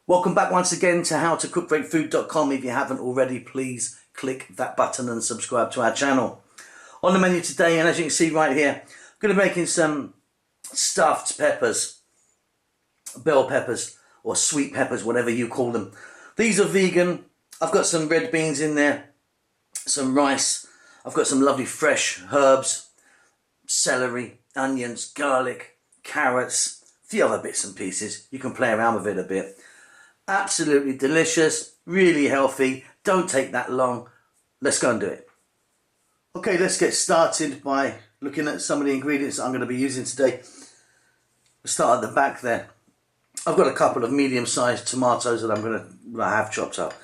Welcome back once again to howtocookgreatfood.com. If you haven't already, please click that button and subscribe to our channel. On the menu today, and as you can see right here, I'm going to be making some stuffed peppers, bell peppers or sweet peppers, whatever you call them. These are vegan. I've got some red beans in there, some rice. I've got some lovely fresh herbs, celery, onions, garlic, carrots, a few other bits and pieces. You can play around with it a bit. Absolutely delicious, really healthy, don't take that long. Let's go and do it. Okay, let's get started by looking at some of the ingredients that I'm going to be using today. We'll start at the back there. I've got a couple of medium-sized tomatoes that I have chopped up.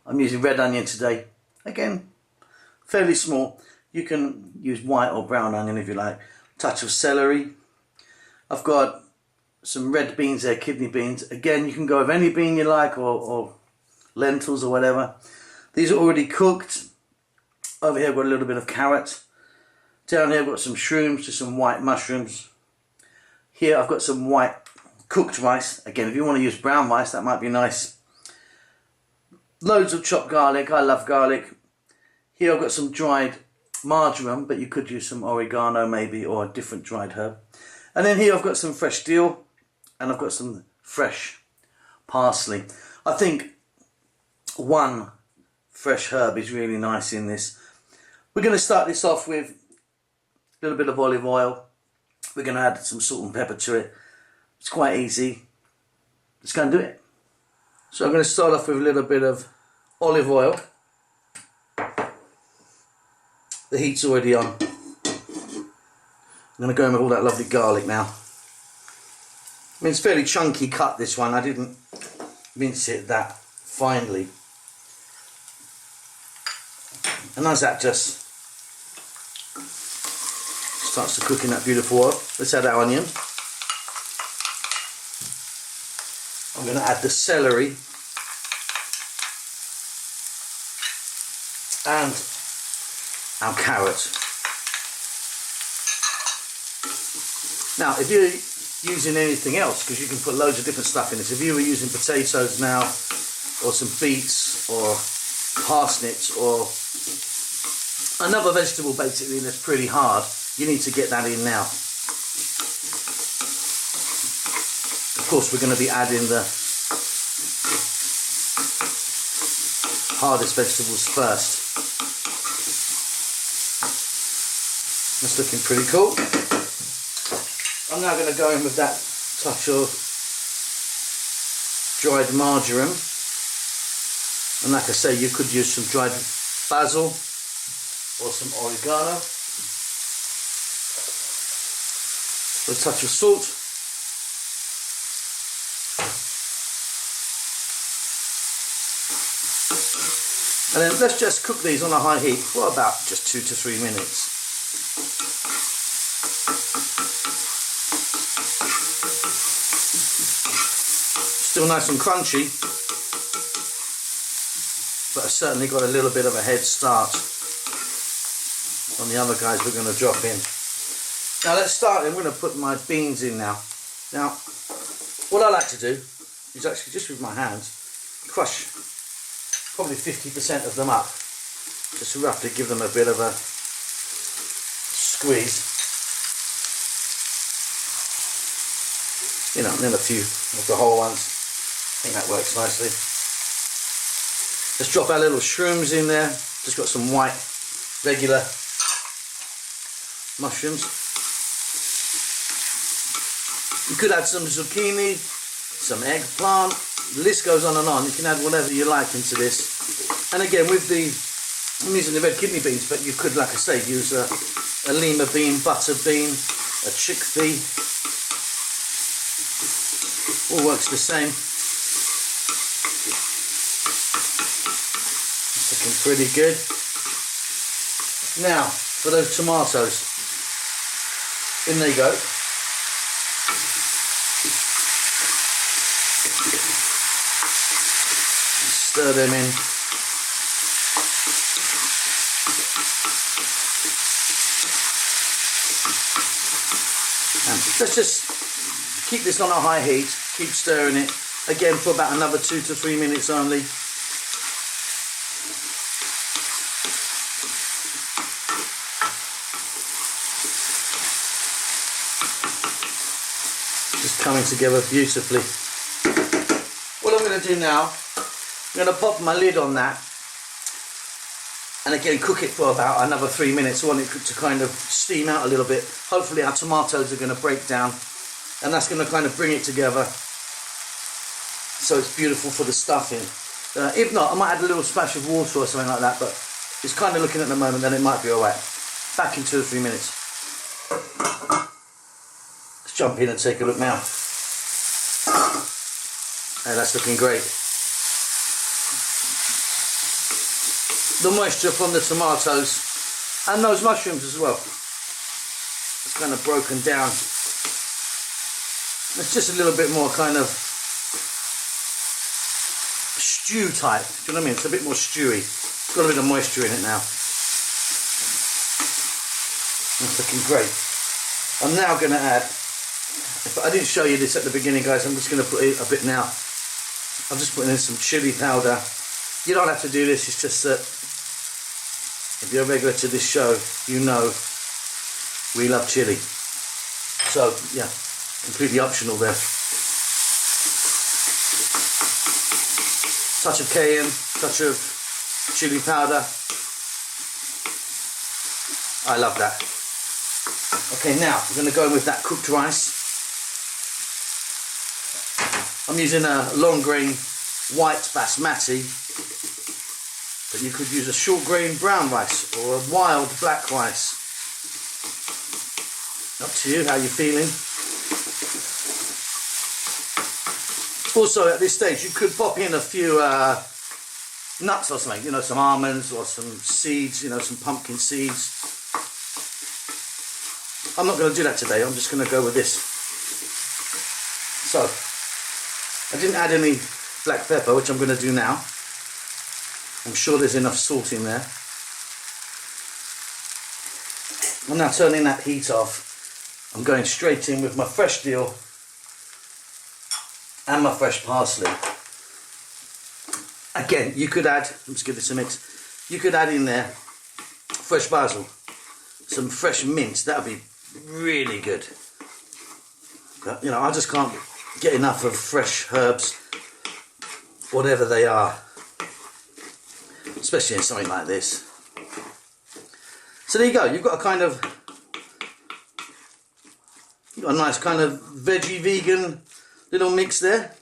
I'm using red onion today. Again, fairly small. You can use white or brown onion if you like. Touch of celery. I've got some red beans there, kidney beans. Again, you can go with any bean you like, or lentils or whatever. These are already cooked. Over here I've got a little bit of carrot. Down here I've got some shrooms, just some white mushrooms. Here I've got some white cooked rice. Again, if you want to use brown rice, that might be nice. Loads of chopped garlic. I love garlic. Here I've got some dried marjoram, but you could use some oregano maybe, or a different dried herb. And then here I've got some fresh dill, and I've got some fresh parsley. I think one fresh herb is really nice in this. We're going to start this off with a little bit of olive oil. We're going to add some salt and pepper to it. It's quite easy. Let's go and do it. So I'm going to start off with a little bit of olive oil. The heat's already on. I'm going to go in with all that lovely garlic now. I mean, it's fairly chunky cut, this one. I didn't mince it that finely. And as that just starts to cook in that beautiful oil, let's add our onion. I'm going to add the celery and our carrot. Now, if you're using anything else, because you can put loads of different stuff in this, if you were using potatoes now, or some beets, or parsnips, or another vegetable basically that's pretty hard, you need to get that in now. Of course, we're going to be adding the hardest vegetables first. That's looking pretty cool. I'm now going to go in with that touch of dried marjoram, and like I say, you could use some dried basil or some oregano, with a touch of salt, and then let's just cook these on a high heat for about just 2 to 3 minutes. Still nice and crunchy, but I've certainly got a little bit of a head start on the other guys we're going to drop in. Now let's start. I'm going to put my beans in now. Now, what I like to do is actually just with my hands crush probably 50% of them up, just to roughly give them a bit of a squeeze. You know, and then a few of the whole ones. I think that works nicely. Let's drop our little shrooms in there. Just got some white, regular mushrooms. You could add some zucchini, some eggplant. The list goes on and on. You can add whatever you like into this. And again, with I'm using the red kidney beans, but you could, like I say, use a lima bean, butter bean, a chickpea. All works the same. Looking pretty good. Now, for those tomatoes, in they go. Stir them in. And let's just keep this on a high heat. Keep stirring it. Again, for about another 2 to 3 minutes only. Just coming together beautifully. What I'm going to do now, I'm going to pop my lid on that. And again, cook it for about another 3 minutes. I want it to kind of steam out a little bit. Hopefully our tomatoes are going to break down. And that's going to kind of bring it together. So it's beautiful for the stuffing. If not, I might add a little splash of water or something like that. But it's kind of looking at the moment that it might be alright. Back in 2 or 3 minutes. Let's jump in and take a look now. And that's looking great. The moisture from the tomatoes and those mushrooms as well. It's kind of broken down. It's just a little bit more kind of stew type. Do you know what I mean? It's a bit more stewy. It's got a bit of moisture in it now. It's looking great. I'm now going to add, if I didn't show you this at the beginning, guys, I'm just going to put it a bit now. I'm just putting in some chili powder. You don't have to do this, it's just that if you're regular to this show, you know we love chili. So, yeah, completely optional there. Touch of cayenne, touch of chili powder. I love that. Okay, now we're going to go in with that cooked rice. I'm using a long grain white basmati. But you could use a short grain brown rice or a wild black rice. Up to you, how you're feeling. Also at this stage you could pop in a few nuts or something, you know, some almonds or some seeds, you know, some pumpkin seeds. I'm not going to do that today, I'm just going to go with this. So, I didn't add any black pepper, which I'm going to do now. I'm sure there's enough salt in there. I'm now turning that heat off. I'm going straight in with my fresh dill and my fresh parsley. Again, you could add, let's give this a mix, you could add in there fresh basil, some fresh mint, that would be really good. But, you know, I just can't get enough of fresh herbs, whatever they are. Especially in something like this. So there you go, you've got a kind of, you've got a nice kind of veggie vegan little mix there.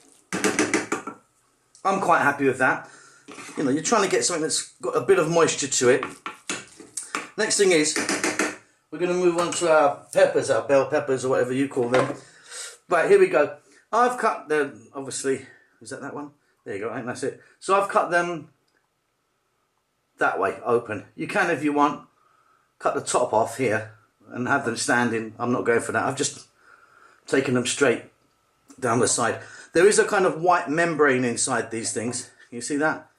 I'm quite happy with that. You know, you're trying to get something that's got a bit of moisture to it. Next thing is, we're going to move on to our peppers, our bell peppers or whatever you call them. Right, here we go. I've cut them, obviously, is that one? There you go, I think that's it. So I've cut them that way, open. You can, if you want, cut the top off here and have them standing. I'm not going for that. I've just taken them straight down the side. There is a kind of white membrane inside these things. Can you see that?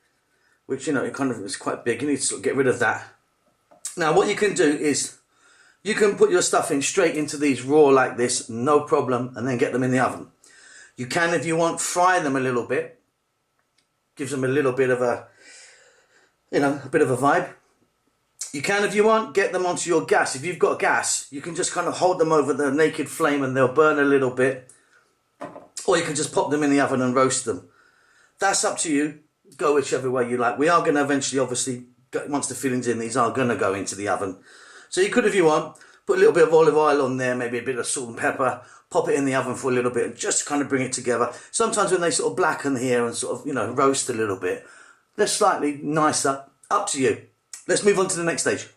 Which, you know, it kind of is quite big. You need to sort of get rid of that. Now, what you can do is you can put your stuffing straight into these raw like this, no problem, and then get them in the oven. You can, if you want, fry them a little bit. Gives them a little bit of a, you know, a bit of a vibe. You can, if you want, get them onto your gas. If you've got gas, you can just kind of hold them over the naked flame and they'll burn a little bit. Or you can just pop them in the oven and roast them. That's up to you. Go whichever way you like. We are going to eventually, obviously, once the filling's in, these are going to go into the oven. So you could, if you want, put a little bit of olive oil on there, maybe a bit of salt and pepper, pop it in the oven for a little bit, just to kind of bring it together. Sometimes when they sort of blacken here and sort of, you know, roast a little bit, they're slightly nicer. Up to you. Let's move on to the next stage.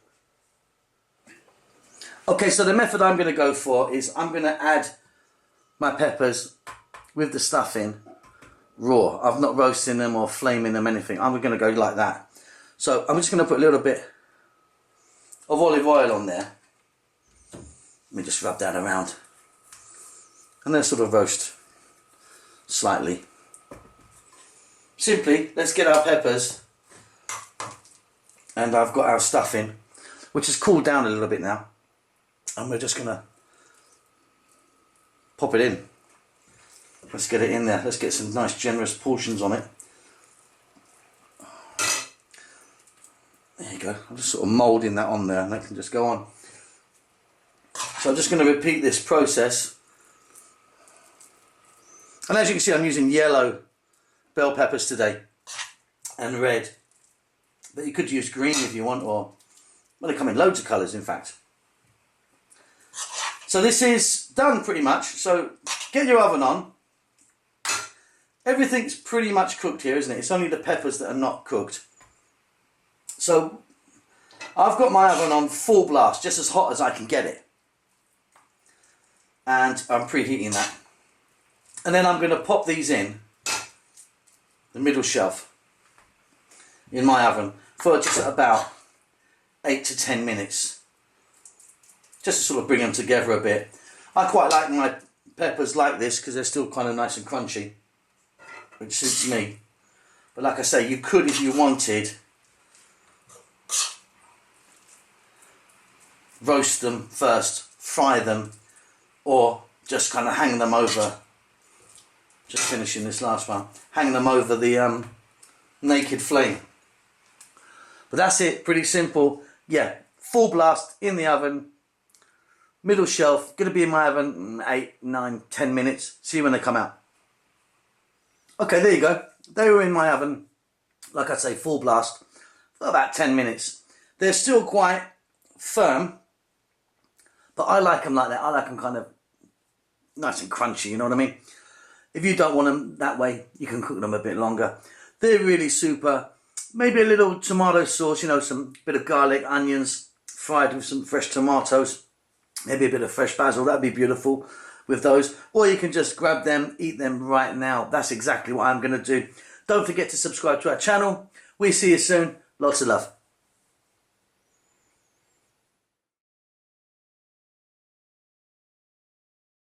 Okay, so the method I'm going to go for is I'm going to add my peppers with the stuffing raw. I'm not roasting them or flaming them, anything. I'm going to go like that. So I'm just going to put a little bit of olive oil on there. Let me just rub that around. And then sort of roast slightly. Simply, let's get our peppers, and I've got our stuffing, which has cooled down a little bit now, and we're just going to pop it in. Let's get it in there. Let's get some nice generous portions on it. There you go. I'm just sort of moulding that on there and that can just go on. So I'm just going to repeat this process. And as you can see, I'm using yellow bell peppers today and red. But you could use green if you want, or well, they come in loads of colours in fact. So this is done pretty much. So get your oven on. Everything's pretty much cooked here, isn't it? It's only the peppers that are not cooked. So I've got my oven on full blast, just as hot as I can get it. And I'm preheating that. And then I'm going to pop these in the middle shelf in my oven for just about 8 to 10 minutes. Just to sort of bring them together a bit. I quite like my peppers like this because they're still kind of nice and crunchy, which suits me. But like I say, you could, if you wanted, roast them first, fry them, or just kind of hang them over. Just finishing this last one. Hang them over the naked flame. But that's it, pretty simple. Yeah, full blast in the oven. Middle shelf, going to be in my oven 8, 9, 10 minutes. See when they come out. Okay, there you go. They were in my oven, like I say, full blast, for about 10 minutes. They're still quite firm, but I like them like that. I like them kind of nice and crunchy, you know what I mean? If you don't want them that way, you can cook them a bit longer. They're really super. Maybe a little tomato sauce, you know, some bit of garlic, onions, fried with some fresh tomatoes. Maybe a bit of fresh basil, that'd be beautiful with those. Or you can just grab them, eat them right now. That's exactly what I'm going to do. Don't forget to subscribe to our channel. We'll see you soon. Lots of love.